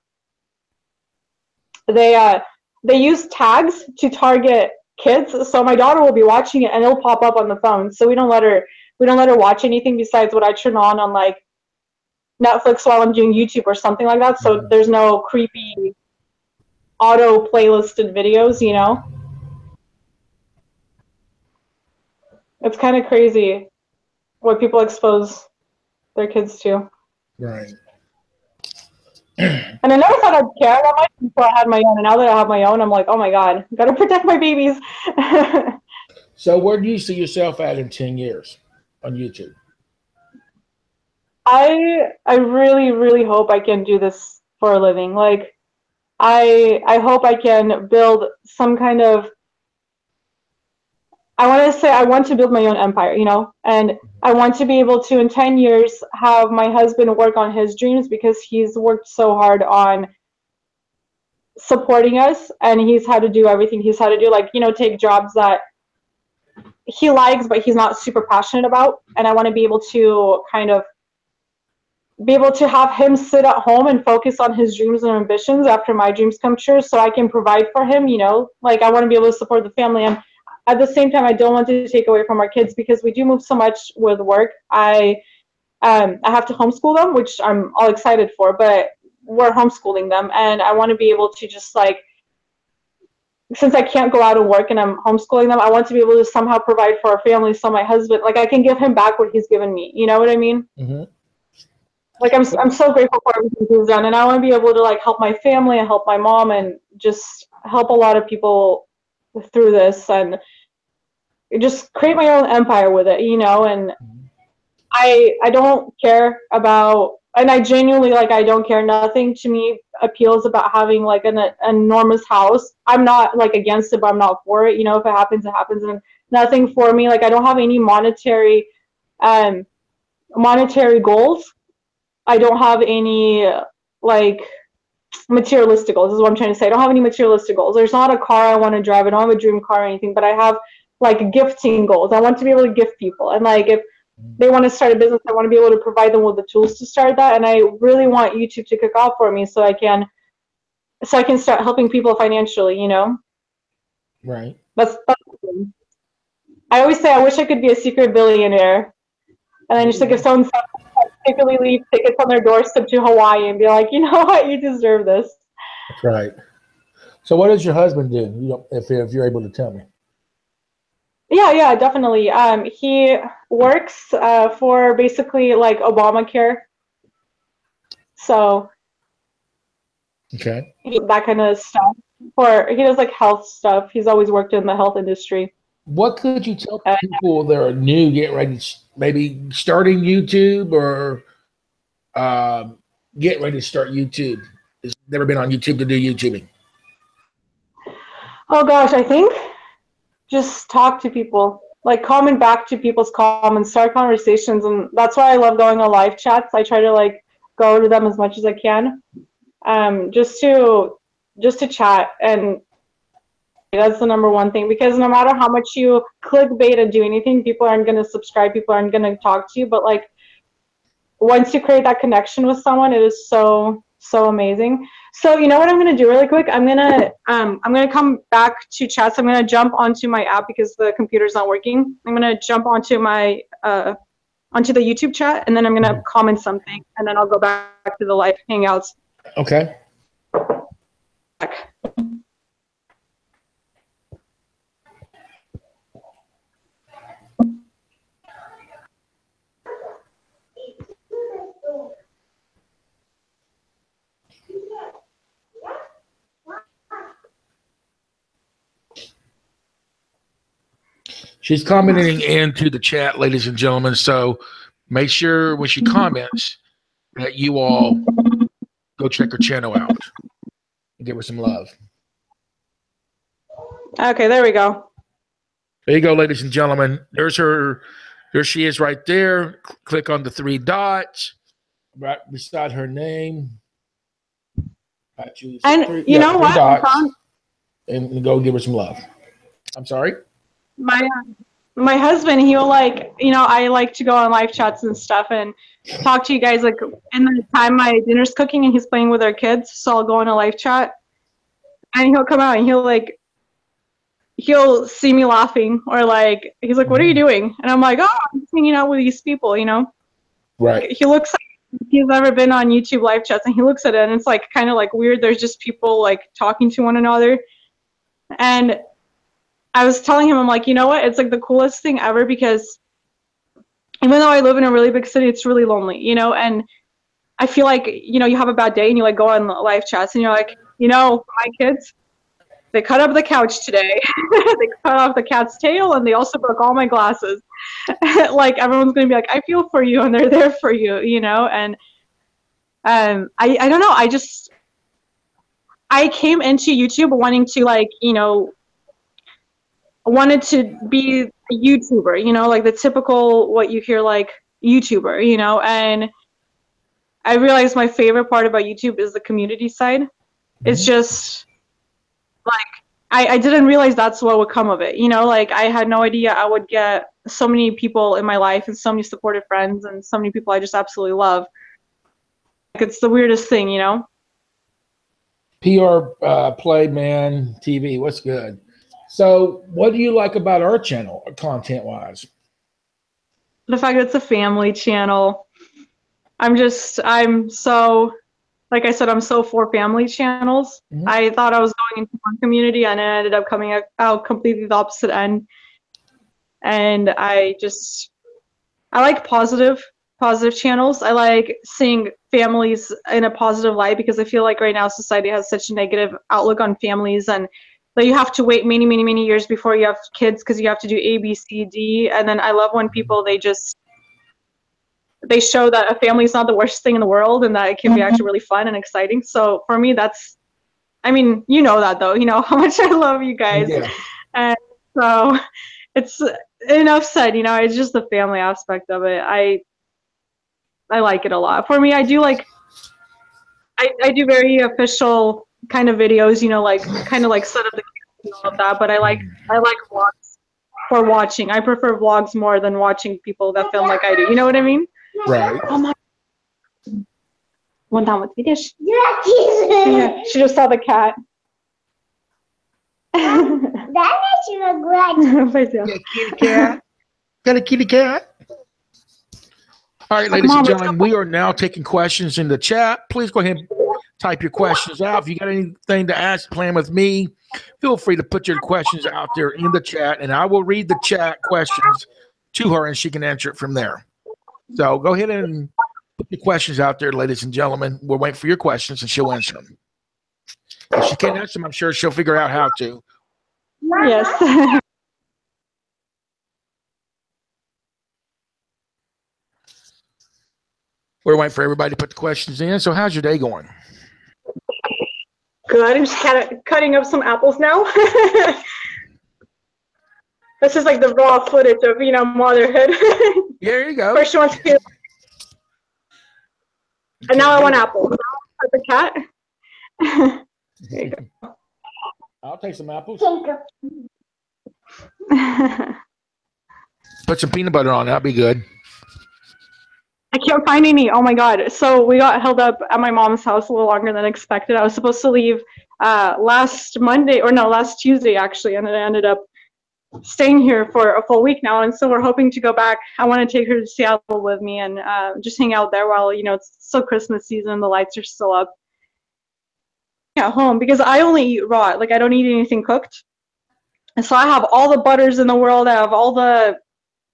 Speaker 2: they use tags to target kids. So my daughter will be watching it and it'll pop up on the phone. So we don't let her watch anything besides what I turn on like Netflix while I'm doing YouTube or something like that. So there's no creepy auto playlisted videos, you know. It's kind of crazy what people expose their kids to.
Speaker 1: Right.
Speaker 2: And I never thought I'd care that much until I had my own. And now that I have my own, I'm like, oh my God, I've got to protect my babies.
Speaker 1: So where do you see yourself at in 10 years on YouTube?
Speaker 2: I really, really hope I can do this for a living. Like, I hope I can build some kind of, I want to build my own empire, you know, and I want to be able to, in 10 years, have my husband work on his dreams, because he's worked so hard on supporting us, and he's had to do everything he's had to do, like, you know, take jobs that he likes, but he's not super passionate about. And I want to be able to kind of be able to have him sit at home and focus on his dreams and ambitions after my dreams come true, so I can provide for him, you know, like I want to be able to support the family. And at the same time, I don't want to take away from our kids, because we do move so much with work. I have to homeschool them, which I'm all excited for, but we're homeschooling them. And I want to be able to just like, since I can't go out and work and I'm homeschooling them, I want to be able to somehow provide for our family, so my husband, like I can give him back what he's given me. You know what I mean? Like I'm so grateful for everything he's done, and I want to be able to like help my family and help my mom and just help a lot of people through this, and just create my own empire with it, you know. And I don't care about, and I genuinely, like, I don't care. Nothing to me appeals about having like an enormous house. I'm not like against it, but I'm not for it. You know, if it happens, it happens. And nothing for me. Like I don't have any monetary goals. I don't have any like materialistic goals, is what I'm trying to say. I don't have any materialistic goals. There's not a car I want to drive. I don't have a dream car or anything, but I have like gifting goals. I want to be able to gift people. And like if they want to start a business, I want to be able to provide them with the tools to start that. And I really want YouTube to kick off for me, so I can start helping people financially, you know?
Speaker 1: Right.
Speaker 2: That's I always say I wish I could be a secret billionaire. And then just like if someone particularly leave tickets on their doorstep to Hawaii and be like, you know what, you deserve this.
Speaker 1: That's right. So what does your husband do? You know, if you're able to tell me.
Speaker 2: Yeah, definitely. He works for basically like Obamacare. So
Speaker 1: okay,
Speaker 2: that kind of stuff. He does like health stuff. He's always worked in the health industry.
Speaker 1: What could you tell people that are new, get ready, maybe starting YouTube or get ready to start YouTube? Has never been on YouTube to do YouTubing.
Speaker 2: Oh gosh, I think just talk to people, like comment back to people's comments, start conversations. And that's why I love going on live chats. I try to like go to them as much as I can, just to chat. And that's the number one thing, because no matter how much you clickbait and do anything, people aren't going to subscribe, people aren't going to talk to you. But like once you create that connection with someone, it is so amazing. So you know what I'm going to do really quick? I'm going to come back to chats. I'm going to jump onto my app because the computer's not working. I'm going to jump onto my onto the YouTube chat, and then I'm going to comment something, and then I'll go back to the live hangouts.
Speaker 1: Okay.
Speaker 2: Back.
Speaker 1: She's commenting into the chat, ladies and gentlemen. So make sure when she comments that you all go check her channel out and give her some love.
Speaker 2: Okay, there we go.
Speaker 1: There you go, ladies and gentlemen. There's her. There she is right there. Click on the 3 dots right beside her name.
Speaker 2: And you know what?
Speaker 1: Dots, and go give her some love. I'm sorry?
Speaker 2: My husband, he'll like, I like to go on live chats and stuff and talk to you guys like in the time my dinner's cooking and he's playing with our kids. So I'll go on a live chat and he'll come out and he'll see me laughing or like, he's like, what are you doing? And I'm like, oh, I'm just hanging out with these people,
Speaker 1: Right.
Speaker 2: He looks like he's never been on YouTube live chats and he looks at it and it's like kind of like weird. There's just people like talking to one another. And I was telling him, I'm like, you know what? It's like the coolest thing ever because even though I live in a really big city, it's really lonely, and I feel like, you have a bad day and you like go on live chats and you're like, my kids, they cut up the couch today. They cut off the cat's tail and they also broke all my glasses. Like everyone's going to be like, I feel for you and they're there for you, and I don't know. I came into YouTube wanting to like, wanted to be a YouTuber, like the typical what you hear like YouTuber, and I realized my favorite part about YouTube is the community side. It's just like I didn't realize that's what would come of it, like I had no idea I would get so many people in my life and so many supportive friends and so many people I just absolutely love. Like, it's the weirdest thing,
Speaker 1: PR Playman TV, what's good? So what do you like about our channel, content-wise?
Speaker 2: The fact that it's a family channel. I'm so, like I said, I'm so for family channels.
Speaker 1: Mm-hmm.
Speaker 2: I thought I was going into one community and it ended up coming out completely the opposite end. And I like positive channels. I like seeing families in a positive light because I feel like right now society has such a negative outlook on families and that you have to wait many, many, many years before you have kids because you have to do A, B, C, D. And then I love when people, they show that a family is not the worst thing in the world and that it can be actually really fun and exciting. So for me, you know that though, how much I love you guys. Yeah. And so it's enough said, it's just the family aspect of it. I like it a lot. For me, I do I do very official kind of videos, like kind of like set up the camera and all of that, but I like vlogs for watching. I prefer vlogs more than watching people that film like I do. You know what I mean?
Speaker 1: Right.
Speaker 2: Oh my. One down with the dish. Yeah, she just saw the cat.
Speaker 4: That makes you look good.
Speaker 1: Got a kitty cat. Got a kitty cat. All right, ladies and gentlemen, we are now taking questions in the chat. Please go ahead and type your questions out. If you got anything to ask, plan with me, feel free to put your questions out there in the chat, and I will read the chat questions to her, and she can answer it from there. So go ahead and put your questions out there, ladies and gentlemen. We'll wait for your questions, and she'll answer them. If she can't answer them, I'm sure she'll figure out how to.
Speaker 2: Yes.
Speaker 1: We're waiting for everybody to put the questions in. So how's your day going?
Speaker 2: Good. I'm just kind of cutting up some apples now. This is like the raw footage of, motherhood.
Speaker 1: There you go.
Speaker 2: First she wants to and now I want apples. Now the cat. There you go.
Speaker 1: I'll take some apples.
Speaker 2: I
Speaker 1: Put some peanut butter on. That'd be good.
Speaker 2: can't find any. Oh my god. So we got held up at my mom's house a little longer than expected. I was supposed to leave last Tuesday actually, and then I ended up staying here for a full week now, and so we're hoping to go back. I want to take her to Seattle with me and just hang out there while it's still Christmas season, the lights are still up at home, because I only eat raw. Like I don't eat anything cooked, and so I have all the butters in the world. I have all the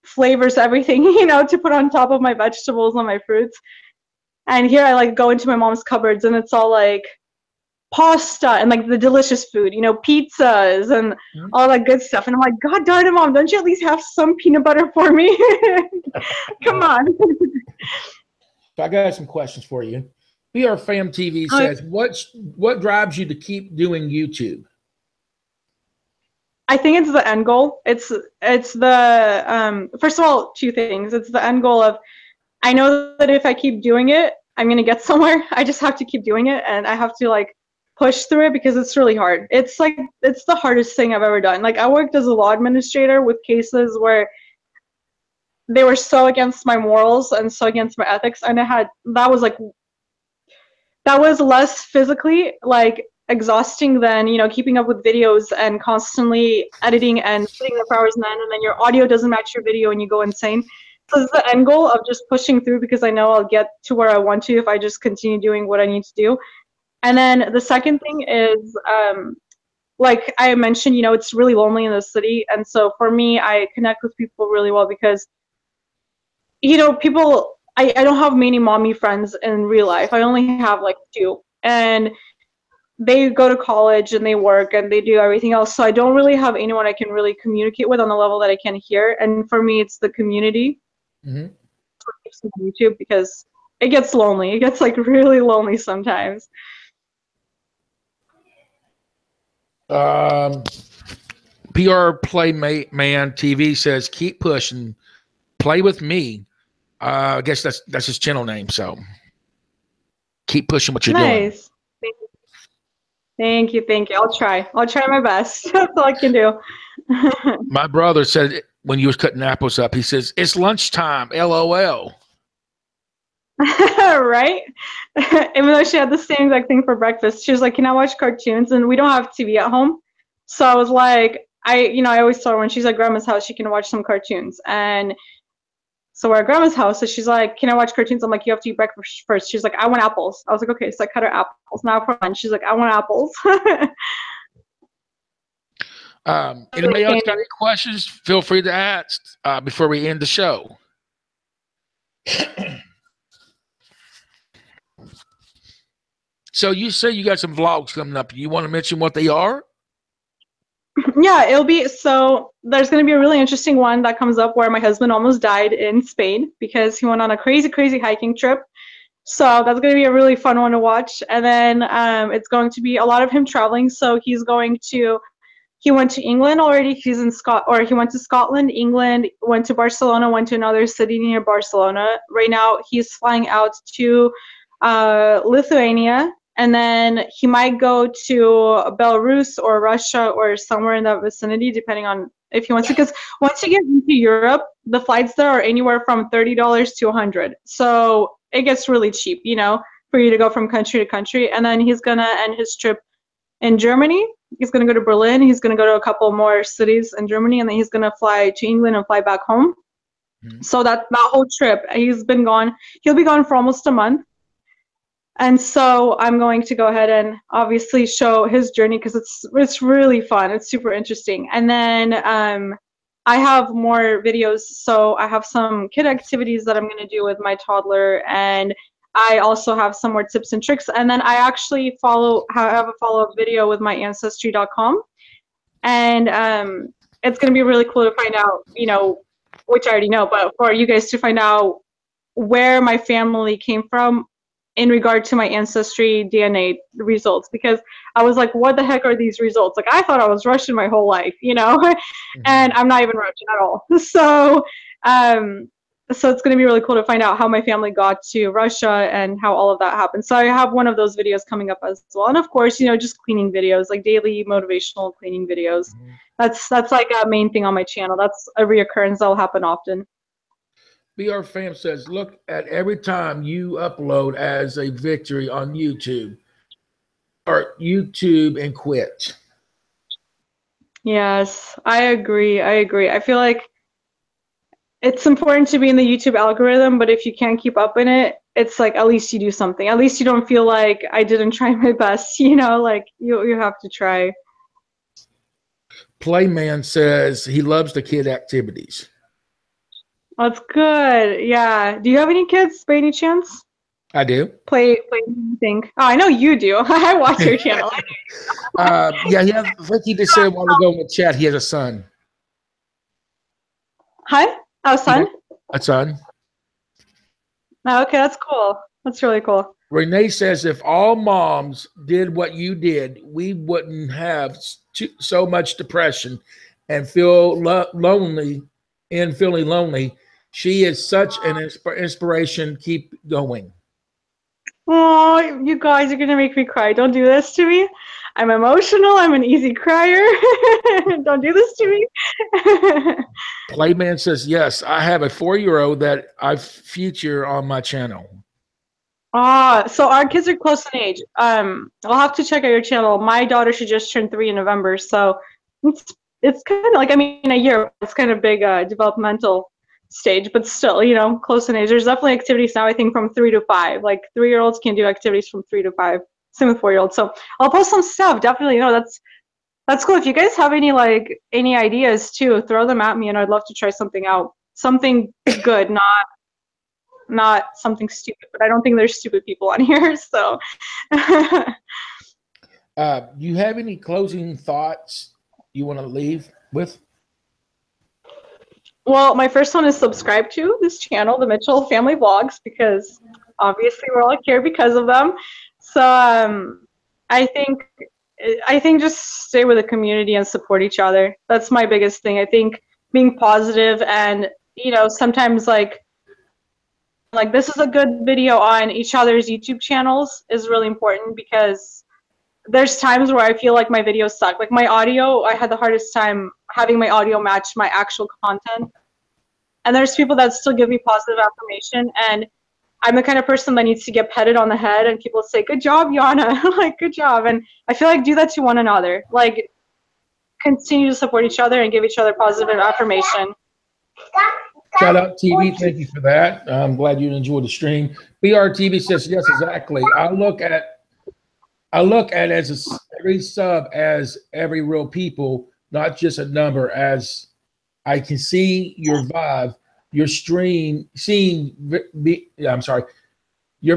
Speaker 2: flavors, everything, to put on top of my vegetables and my fruits. And here I like go into my mom's cupboards and it's all like pasta and like the delicious food, you know, pizzas and all that good stuff. And I'm like, God darn it, Mom, don't you at least have some peanut butter for me? Come on.
Speaker 1: So I got some questions for you. BR Fam TV says, what drives you to keep doing YouTube?
Speaker 2: I think it's the end goal. It's the first of all, two things. It's the end goal of, I know that if I keep doing it, I'm gonna get somewhere. I just have to keep doing it, and I have to like push through it because it's really hard. It's like, it's the hardest thing I've ever done. Like, I worked as a law administrator with cases where they were so against my morals and so against my ethics, and that was less physically like exhausting than, you know, keeping up with videos and constantly editing and sitting there for hours and then your audio doesn't match your video and you go insane. So it's the end goal of just pushing through, because I know I'll get to where I want to if I just continue doing what I need to do. And then the second thing is, like I mentioned, you know, it's really lonely in the city. And so for me, I connect with people really well because, you know, I don't have many mommy friends in real life. I only have like 2. And they go to college and they work and they do everything else. So I don't really have anyone I can really communicate with on the level that I can here. And for me, it's the community. Mm-hmm. YouTube, because it gets lonely. It gets like really lonely sometimes.
Speaker 1: PR Playman TV says, keep pushing, play with me. I guess that's his channel name. So keep pushing what you're doing.
Speaker 2: Thank you. I'll try my best. That's all I can do.
Speaker 1: My brother said when you was cutting apples up, he says, it's lunchtime, LOL.
Speaker 2: Right? Even though she had the same exact thing for breakfast, she was like, can I watch cartoons? And we don't have TV at home. So I was like, I always tell her when she's at grandma's house, she can watch some cartoons. And so we're at grandma's house, so she's like, can I watch cartoons? I'm like, you have to eat breakfast first. She's like, I want apples. I was like, okay. So I cut her apples. Now for lunch, she's like, I want apples.
Speaker 1: Anybody else got any questions? Feel free to ask before we end the show. So you say you got some vlogs coming up. You want to mention what they are?
Speaker 2: Yeah, so there's going to be a really interesting one that comes up where my husband almost died in Spain because he went on a crazy hiking trip. So that's going to be a really fun one to watch. And then it's going to be a lot of him traveling. So he went to England already. He went to Scotland, England, went to Barcelona, went to another city near Barcelona. Right now he's flying out to Lithuania. And then he might go to Belarus or Russia or somewhere in that vicinity, depending on if he wants to. Because once you get into Europe, the flights there are anywhere from $30 to $100. So it gets really cheap, you know, for you to go from country to country. And then he's going to end his trip in Germany. He's going to go to Berlin. He's going to go to a couple more cities in Germany. And then he's going to fly to England and fly back home. Mm-hmm. So that whole trip, he'll be gone for almost a month. And so I'm going to go ahead and obviously show his journey because it's really fun. It's super interesting. And then I have more videos. So I have some kid activities that I'm going to do with my toddler. And I also have some more tips and tricks. And then I actually have a follow-up video with my Ancestry.com. And it's going to be really cool to find out, you know, which I already know, but for you guys to find out where my family came from in regard to my ancestry DNA results, because I was like, what the heck are these results? Like, I thought I was Russian my whole life, you know, and I'm not even Russian at all. So it's going to be really cool to find out how my family got to Russia and how all of that happened. So I have one of those videos coming up as well. And of course, you know, just cleaning videos, like daily motivational cleaning videos. That's like a main thing on my channel. That's a reoccurrence that'll happen often.
Speaker 1: BR Fam says, look at every time you upload as a victory on YouTube and quit.
Speaker 2: Yes, I agree. I feel like it's important to be in the YouTube algorithm, but if you can't keep up in it, it's like, at least you do something. At least you don't feel like I didn't try my best, you know, like you have to try.
Speaker 1: Playman says he loves the kid activities.
Speaker 2: That's good. Yeah. Do you have any kids by any chance?
Speaker 1: I do.
Speaker 2: Play anything. Oh, I know you do. I watch your channel.
Speaker 1: Yeah, he has, like he just said a while ago in the chat, he has a son.
Speaker 2: Hi? Oh, son?
Speaker 1: A son.
Speaker 2: Oh, okay, that's cool. That's really cool.
Speaker 1: Renee says, if all moms did what you did, we wouldn't have so much depression and feel lonely and feeling lonely. She is such an inspiration. Keep going.
Speaker 2: Oh, you guys are going to make me cry. Don't do this to me. I'm emotional. I'm an easy crier. Don't do this to me.
Speaker 1: Playman says, yes, I have a 4-year-old that I feature on my channel.
Speaker 2: So our kids are close in age. I'll have to check out your channel. My daughter, she just turned 3 in November, so it's kind of like, I mean, a year. It's kind of big developmental stage, but still, you know, close in age. There's definitely activities now, I think, from 3 to 5. Like 3-year-olds can do activities from 3 to 5. Same with 4-year-olds. So I'll post some stuff. Definitely, you know, that's cool. If you guys have any ideas too, throw them at me, and I'd love to try something out. Something good, not something stupid, but I don't think there's stupid people on here. So
Speaker 1: do you have any closing thoughts you want to leave with?
Speaker 2: Well, my first one is subscribe to this channel, the Mitchell Family Vlogs, because obviously we're all here because of them. So I think just stay with the community and support each other. That's my biggest thing. I think being positive and, you know, sometimes like this is a good video on each other's YouTube channels is really important, because there's times where I feel like my videos suck. Like my audio, I had the hardest time having my audio match my actual content. And there's people that still give me positive affirmation, and I'm the kind of person that needs to get petted on the head and people say, good job, Yana. Like, good job. And I feel like do that to one another. Like, continue to support each other and give each other positive affirmation.
Speaker 1: Shout out TV, thank you for that. I'm glad you enjoyed the stream. BRTV says, yes, exactly. I look at every sub as every real people, not just a number. As I can see your vibe, your stream your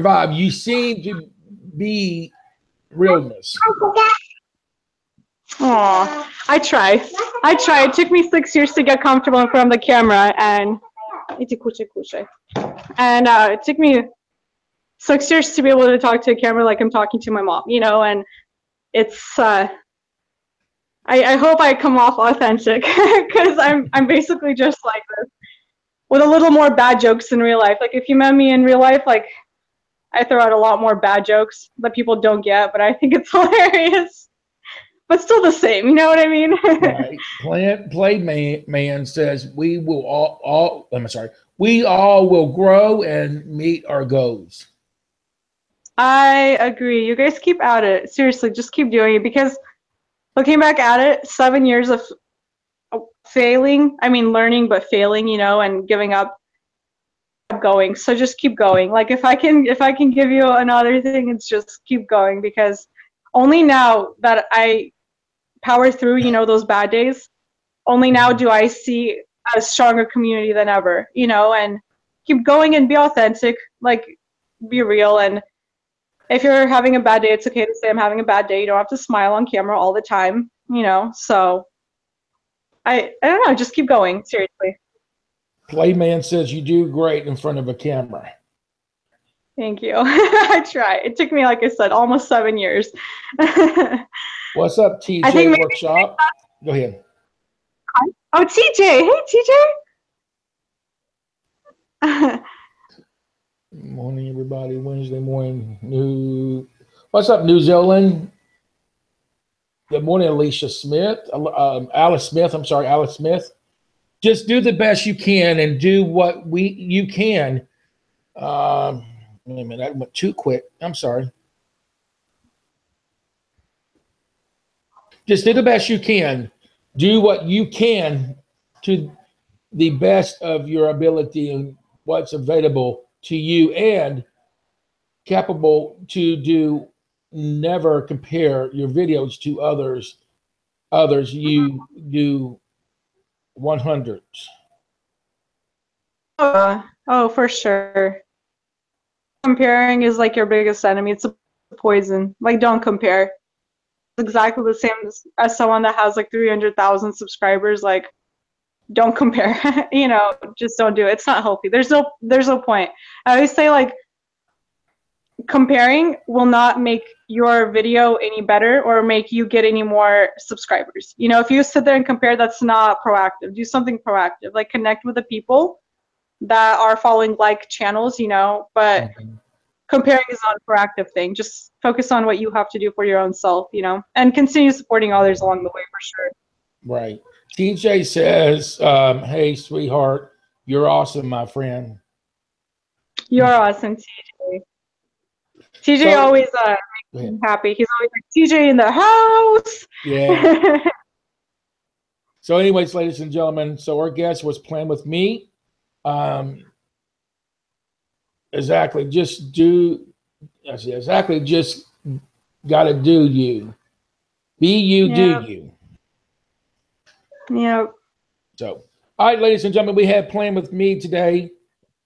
Speaker 1: vibe. You seem to be realness.
Speaker 2: Aw, I try. It took me 6 years to get comfortable in front of the camera, and it took me 6 years to be able to talk to a camera like I'm talking to my mom, you know, and it's I hope I come off authentic, because I'm basically just like this, with a little more bad jokes in real life. Like if you met me in real life, like I throw out a lot more bad jokes that people don't get, but I think it's hilarious. But still the same, you know what I mean?
Speaker 1: Right. Playman says we all will grow and meet our goals.
Speaker 2: I agree. You guys keep at it. Seriously, just keep doing it, because looking back at it, 7 years of failing, I mean learning but failing, you know, and giving up, going. So just keep going. Like if I can give you another thing, it's just keep going, because only now that I power through, you know, those bad days, only now do I see a stronger community than ever, you know, and keep going and be authentic, like be real. And if you're having a bad day, it's okay to say I'm having a bad day. You don't have to smile on camera all the time, you know. So I don't know, just keep going, seriously.
Speaker 1: Playman says you do great in front of a camera.
Speaker 2: Thank you. I try. It took me, like I said, almost 7 years.
Speaker 1: What's up, TJ Workshop? Go ahead.
Speaker 2: Oh, TJ. Hey, TJ.
Speaker 1: Morning, everybody. Wednesday morning. What's up, New Zealand? Good morning, Alicia Smith. Alice Smith. I'm sorry, Alice Smith. Just do the best you can and do what you can. Wait a minute, that went too quick. I'm sorry. Just do the best you can. Do what you can to the best of your ability and what's available to you, and capable to do. Never compare your videos to others. You do 100s.
Speaker 2: Oh, for sure. comparing is like your biggest enemy. It's a poison. Like, don't compare. It's exactly the same as someone that has like 300,000 subscribers. Like, don't compare. You know, just don't do it. It's not healthy. There's no point. I always say, like, comparing will not make your video any better or make you get any more subscribers. You know, if you sit there and compare, that's not proactive. Do something proactive. Like, connect with the people that are following like channels, you know, but comparing is not a proactive thing. Just focus on what you have to do for your own self, you know, and continue supporting others along the way for sure.
Speaker 1: Right. TJ says, hey, sweetheart, you're awesome, my friend.
Speaker 2: You're awesome, TJ. TJ always makes me happy. He's always like, TJ in the house.
Speaker 1: Yeah. So anyways, ladies and gentlemen, so our guest was playing with me. Exactly. Just gotta do you. Be you, do you.
Speaker 2: Yeah.
Speaker 1: So, all right, ladies and gentlemen, we had playing with me today.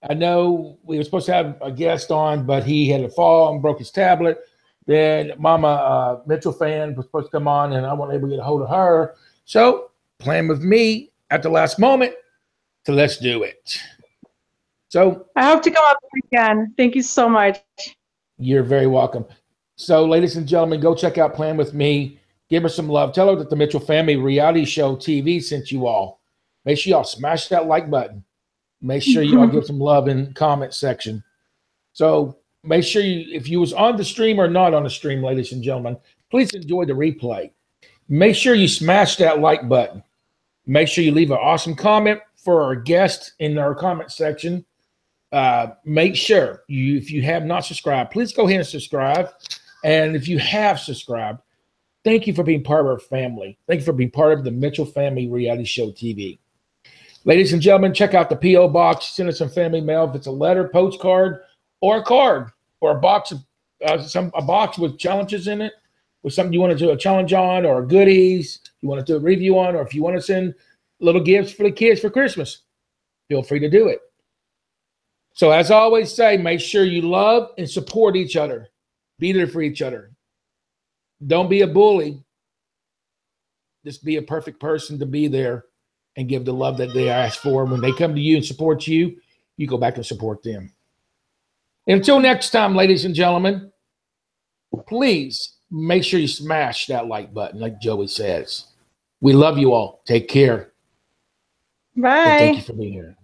Speaker 1: I know we were supposed to have a guest on, but he had a fall and broke his tablet. Then Mama Mitchell fan was supposed to come on, and I wasn't able to get a hold of her. So, playing with me at the last moment. So let's do it. So
Speaker 2: I hope to come up again. Thank you so much.
Speaker 1: You're very welcome. So, ladies and gentlemen, go check out Plan With Me. Give her some love. Tell her that the Mitchell Family Reality Show TV sent you all. Make sure y'all smash that like button. Make sure y'all give some love in the comment section. So make sure if you was on the stream or not on the stream, ladies and gentlemen, please enjoy the replay. Make sure you smash that like button. Make sure you leave an awesome comment for our guest in our comment section. Make sure if you have not subscribed, please go ahead and subscribe. And if you have subscribed, thank you for being part of our family. Thank you for being part of the Mitchell Family Reality Show TV. Ladies and gentlemen, check out the P.O Box. Send us some family mail. If it's a letter, postcard, or a card, or a box of a box with challenges in it, with something you want to do a challenge on, or goodies you want to do a review on, or if you want to send little gifts for the kids for Christmas, feel free to do it. So as I always say, make sure you love and support each other. Be there for each other. Don't be a bully. Just be a perfect person to be there and give the love that they ask for. When they come to you and support you, you go back and support them. Until next time, ladies and gentlemen, please make sure you smash that like button, like Joey says. We love you all. Take care.
Speaker 2: Bye.
Speaker 1: And thank you for being here.